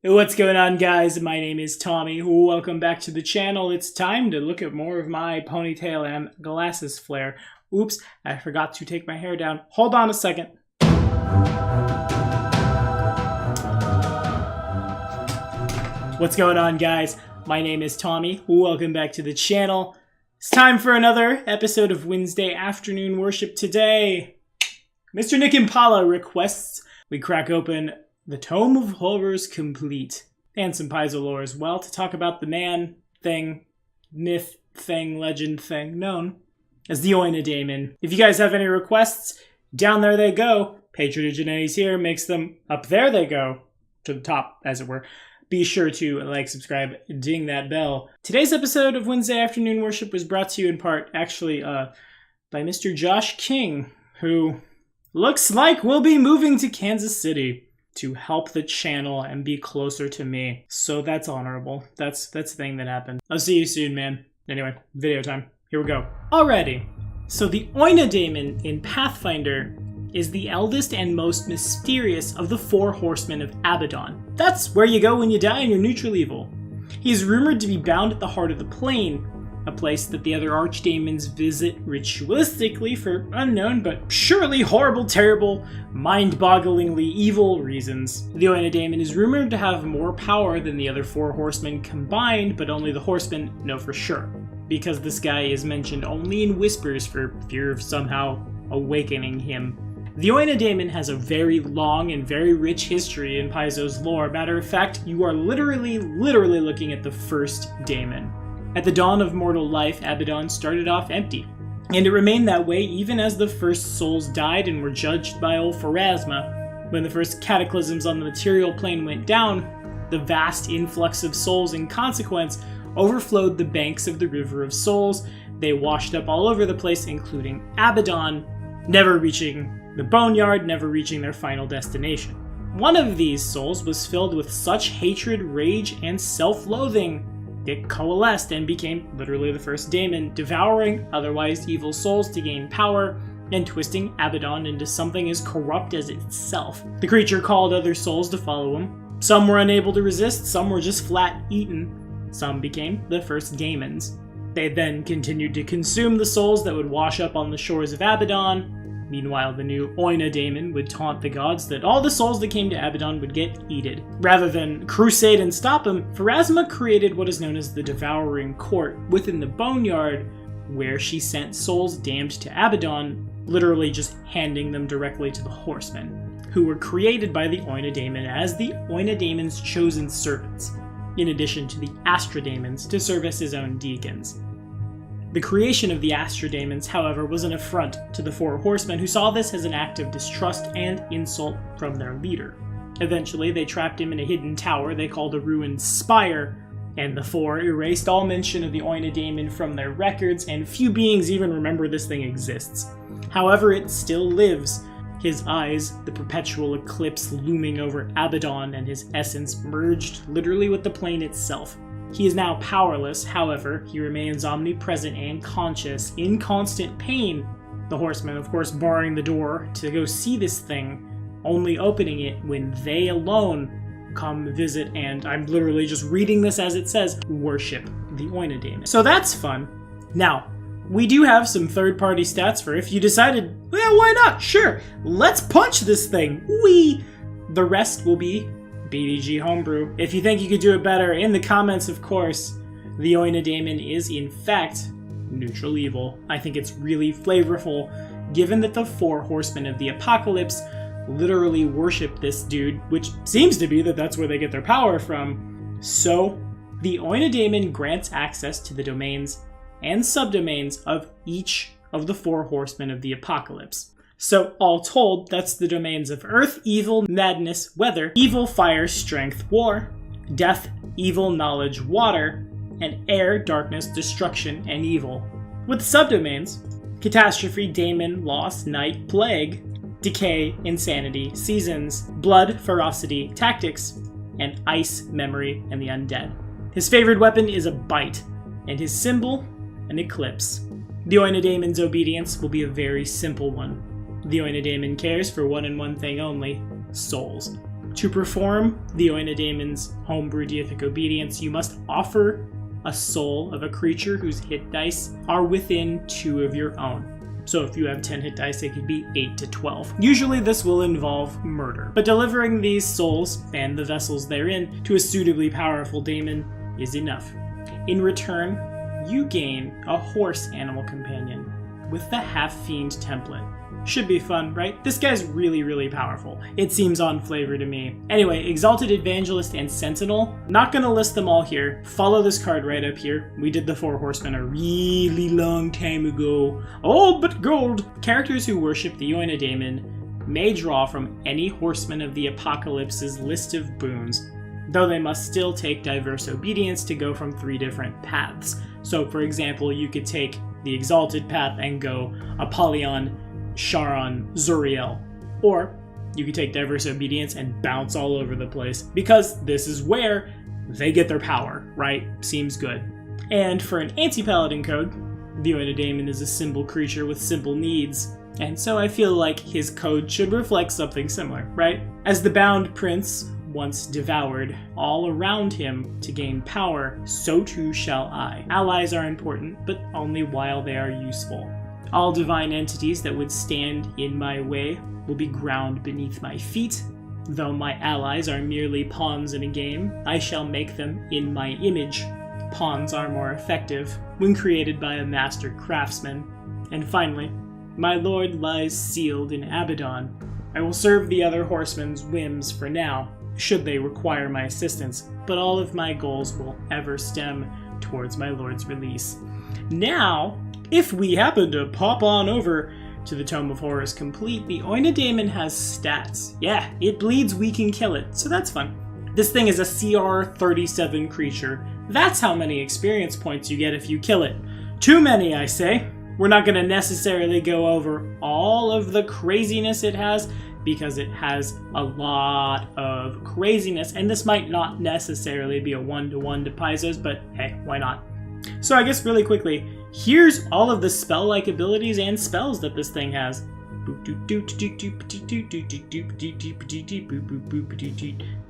What's going on, guys? My name is Tommy. Welcome back to the channel. It's time to look at more of my ponytail and glasses flare. Oops, I forgot to take my hair down. Hold on a second. What's going on, guys? My name is Tommy. Welcome back to the channel. It's time for another episode of Wednesday Afternoon Worship. Today, Mr. Nick Impala requests we crack open The Tome of Horrors Complete, and some Paizo lore as well, to talk about the man, thing, myth, thing, legend, thing, known as the Oinodaemon. If you guys have any requests, down there they go. Patronage and Eddie's here makes them up there they go, to the top, as it were. Be sure to like, subscribe, ding that bell. Today's episode of Wednesday Afternoon Worship was brought to you in part, actually, by Mr. Josh King, who looks like will be moving to Kansas City to help the channel and be closer to me. So that's honorable. That's the thing that happened. I'll see you soon, man. Anyway, video time. Here we go. Alrighty. So the Oinodaemon in Pathfinder is the eldest and most mysterious of the four horsemen of Abaddon. That's where you go when you die and you're neutral evil. He is rumored to be bound at the heart of the plane, a place that the other archdemons visit ritualistically for unknown but surely horrible, terrible, mind-bogglingly evil reasons. The Oinodaemon is rumored to have more power than the other four horsemen combined, but only the horsemen know for sure, because this guy is mentioned only in whispers for fear of somehow awakening him. The Oinodaemon has a very long and very rich history in Paizo's lore. Matter of fact, you are literally looking at the first daemon. At the dawn of mortal life, Abaddon started off empty, and it remained that way even as the first souls died and were judged by old Pharasma. When the first cataclysms on the material plane went down, the vast influx of souls in consequence overflowed the banks of the River of Souls. They washed up all over the place, including Abaddon, never reaching the Boneyard, never reaching their final destination. One of these souls was filled with such hatred, rage, and self-loathing, it coalesced and became literally the first daemon, devouring otherwise evil souls to gain power and twisting Abaddon into something as corrupt as itself. The creature called other souls to follow him. Some were unable to resist, some were just flat eaten. Some became the first daemons. They then continued to consume the souls that would wash up on the shores of Abaddon. Meanwhile, the new Oinodaemon would taunt the gods that all the souls that came to Abaddon would get eaten. Rather than crusade and stop him, Pharasma created what is known as the Devouring Court within the Boneyard, where she sent souls damned to Abaddon, literally just handing them directly to the horsemen, who were created by the Oinodaemon as the Oinodaemon's chosen servants, in addition to the Astrodaemons to serve as his own deacons. The creation of the Astrodaemons, however, was an affront to the four horsemen, who saw this as an act of distrust and insult from their leader. Eventually, they trapped him in a hidden tower they called a ruined spire, and the four erased all mention of the Oinodaemon from their records, and few beings even remember this thing exists. However, it still lives. His eyes, the perpetual eclipse looming over Abaddon, and his essence merged literally with the plane itself. He is now powerless, however, he remains omnipresent and conscious, in constant pain. The horsemen, of course, barring the door to go see this thing, only opening it when they alone come visit, and I'm literally just reading this as it says, worship the Oinodaemon. So that's fun. Now, we do have some third-party stats for if you decided, well, why not? Sure, let's punch this thing. The rest will be BDG Homebrew. If you think you could do it better, in the comments, of course. The Oinodaemon is, in fact, neutral evil. I think it's really flavorful, given that the four horsemen of the apocalypse literally worship this dude, which seems to be that that's where they get their power from. So, the Oinodaemon grants access to the domains and subdomains of each of the four horsemen of the apocalypse. So, all told, that's the domains of Earth, Evil, Madness, Weather, Evil, Fire, Strength, War, Death, Evil, Knowledge, Water, and Air, Darkness, Destruction, and Evil. With subdomains, Catastrophe, Daemon, Loss, Night, Plague, Decay, Insanity, Seasons, Blood, Ferocity, Tactics, and Ice, Memory, and the Undead. His favorite weapon is a bite, and his symbol, an eclipse. The Oinodaemon's obedience will be a very simple one. The Oinodaemon cares for one and one thing only: souls. To perform the Oinodaemon's homebrew deific obedience, you must offer a soul of a creature whose hit dice are within 2 of your own. So if you have 10 hit dice, it could be 8 to 12. Usually this will involve murder, but delivering these souls and the vessels therein to a suitably powerful daemon is enough. In return, you gain a horse animal companion with the half-fiend template. Should be fun, right? This guy's really, really powerful. It seems on flavor to me. Anyway, Exalted Evangelist and Sentinel. Not gonna list them all here. Follow this card right up here. We did the 4 Horsemen a really long time ago. Old but gold! Characters who worship the Oinodaemon may draw from any Horseman of the Apocalypse's list of boons, though they must still take diverse obedience to go from 3 different paths. So for example, you could take the Exalted path and go Apollyon, Charon, Zuriel. Or you could take diverse obedience and bounce all over the place, because this is where they get their power, right? Seems good. And for an anti-paladin code, the Oinodaemon is a simple creature with simple needs, and so I feel like his code should reflect something similar, right? As the bound prince once devoured all around him to gain power, so too shall I. Allies are important, but only while they are useful. All divine entities that would stand in my way will be ground beneath my feet. Though my allies are merely pawns in a game, I shall make them in my image. Pawns are more effective when created by a master craftsman. And finally, my lord lies sealed in Abaddon. I will serve the other horsemen's whims for now, should they require my assistance, but all of my goals will ever stem towards my lord's release. Now, if we happen to pop on over to the Tome of Horrors Complete, the Oinodaemon has stats. Yeah, it bleeds, we can kill it, so that's fun. This thing is a CR 37 creature. That's how many experience points you get if you kill it. Too many, I say. We're not going to necessarily go over all of the craziness it has, because it has a lot of craziness, and this might not necessarily be a 1-to-1 to Paizo's, but hey, why not? So I guess really quickly, here's all of the spell-like abilities and spells that this thing has.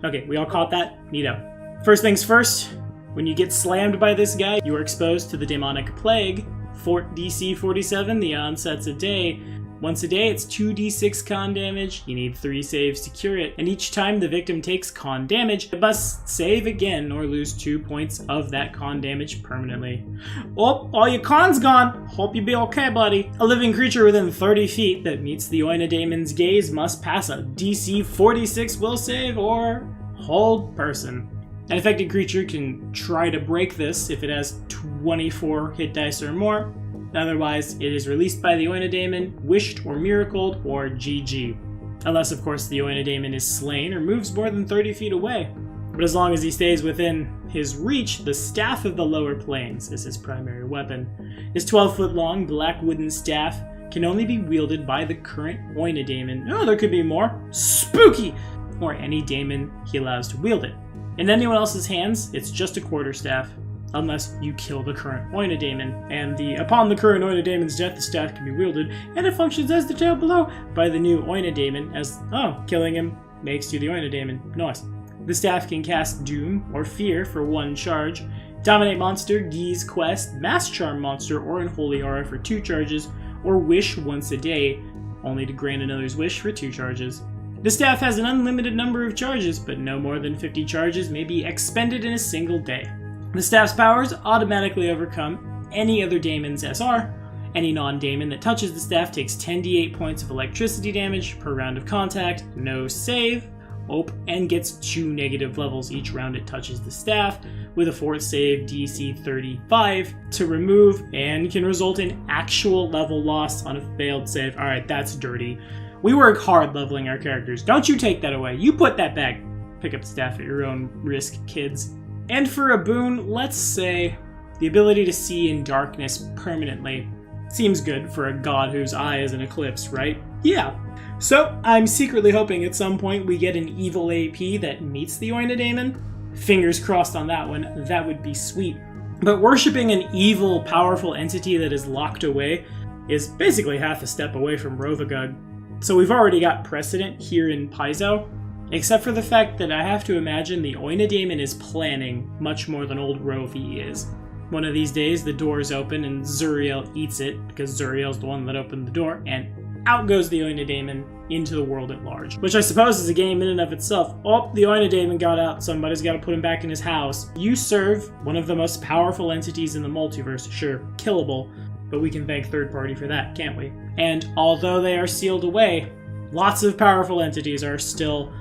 Okay, we all caught that? Neato. First things first, when you get slammed by this guy, you are exposed to the Demonic Plague. Fort DC 47, the onsets a day. Once a day, it's 2d6 con damage. You need 3 saves to cure it, and each time the victim takes con damage, it must save again or lose 2 points of that con damage permanently. Oh, all your con's gone. Hope you be okay, buddy. A living creature within 30 feet that meets the Oinodaemon's gaze must pass a DC 46 will save or hold person. An affected creature can try to break this if it has 24 hit dice or more. Otherwise, it is released by the Oinodaemon, wished or miracled, or GG. Unless, of course, the Oinodaemon is slain or moves more than 30 feet away. But as long as he stays within his reach, the Staff of the Lower Planes is his primary weapon. His 12-foot-long black wooden staff can only be wielded by the current Oinodaemon. Oh, there could be more. Spooky! Or any daemon he allows to wield it. In anyone else's hands, it's just a quarterstaff. Unless you kill the current Oinodaemon, and upon the current Oinodaemon's death, the staff can be wielded, and it functions as the tail below by the new Oinodaemon, as, killing him makes you the Oinodaemon. Nice. The staff can cast Doom or Fear for 1 charge, Dominate Monster, Geese Quest, Mass Charm Monster, or Unholy Aura for 2 charges, or Wish once a day, only to grant another's wish for 2 charges. The staff has an unlimited number of charges, but no more than 50 charges may be expended in a single day. The staff's powers automatically overcome any other daemon's SR. Any non-daemon that touches the staff takes 10d8 points of electricity damage per round of contact, no save, and gets 2 negative levels each round it touches the staff, with a fort save DC 35 to remove, and can result in actual level loss on a failed save. Alright, that's dirty. We work hard leveling our characters. Don't you take that away. You put that back. Pick up the staff at your own risk, kids. And for a boon, let's say the ability to see in darkness permanently. Seems good for a god whose eye is an eclipse, right? Yeah. So, I'm secretly hoping at some point we get an evil AP that meets the Oinodaemon. Fingers crossed on that one, that would be sweet. But worshipping an evil, powerful entity that is locked away is basically half a step away from Rovagug. So we've already got precedent here in Paizo. Except for the fact that I have to imagine the Oinodaemon is planning much more than old Rovi is. One of these days, the doors open and Zuriel eats it, because Zuriel's the one that opened the door, and out goes the Oinodaemon into the world at large. Which I suppose is a game in and of itself. Oh, the Oinodaemon got out, somebody's got to put him back in his house. You serve one of the most powerful entities in the multiverse, sure, killable, but we can thank third party for that, can't we? And although they are sealed away, lots of powerful entities are still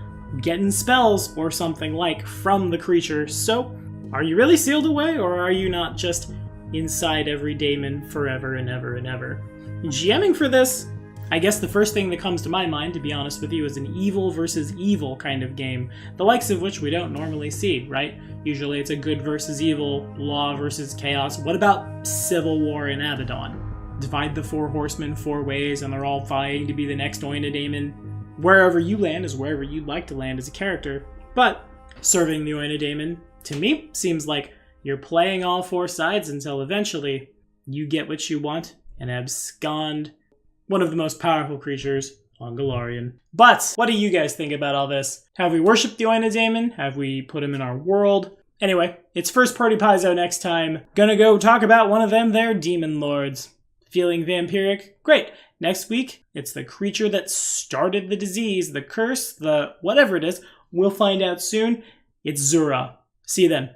getting spells or something like from the creature, so are you really sealed away, or are you not just inside every daemon forever and ever and ever? GMing for this, I guess the first thing that comes to my mind, to be honest with you, is an evil versus evil kind of game, the likes of which we don't normally see, right? Usually it's a good versus evil, law versus chaos. What about Civil War in Abaddon? Divide the four horsemen four ways and they're all vying to be the next Oinodaemon. Wherever you land is wherever you'd like to land as a character, but serving the Oinodaemon, to me, seems like you're playing all four sides until eventually you get what you want and abscond one of the most powerful creatures on Golarion. But what do you guys think about all this? Have we worshipped the Oinodaemon? Have we put him in our world? Anyway, it's First Party Paizo next time. Gonna go talk about one of them there demon lords. Feeling vampiric? Great. Next week, it's the creature that started the disease, the curse, the whatever it is. We'll find out soon. It's Zura. See you then.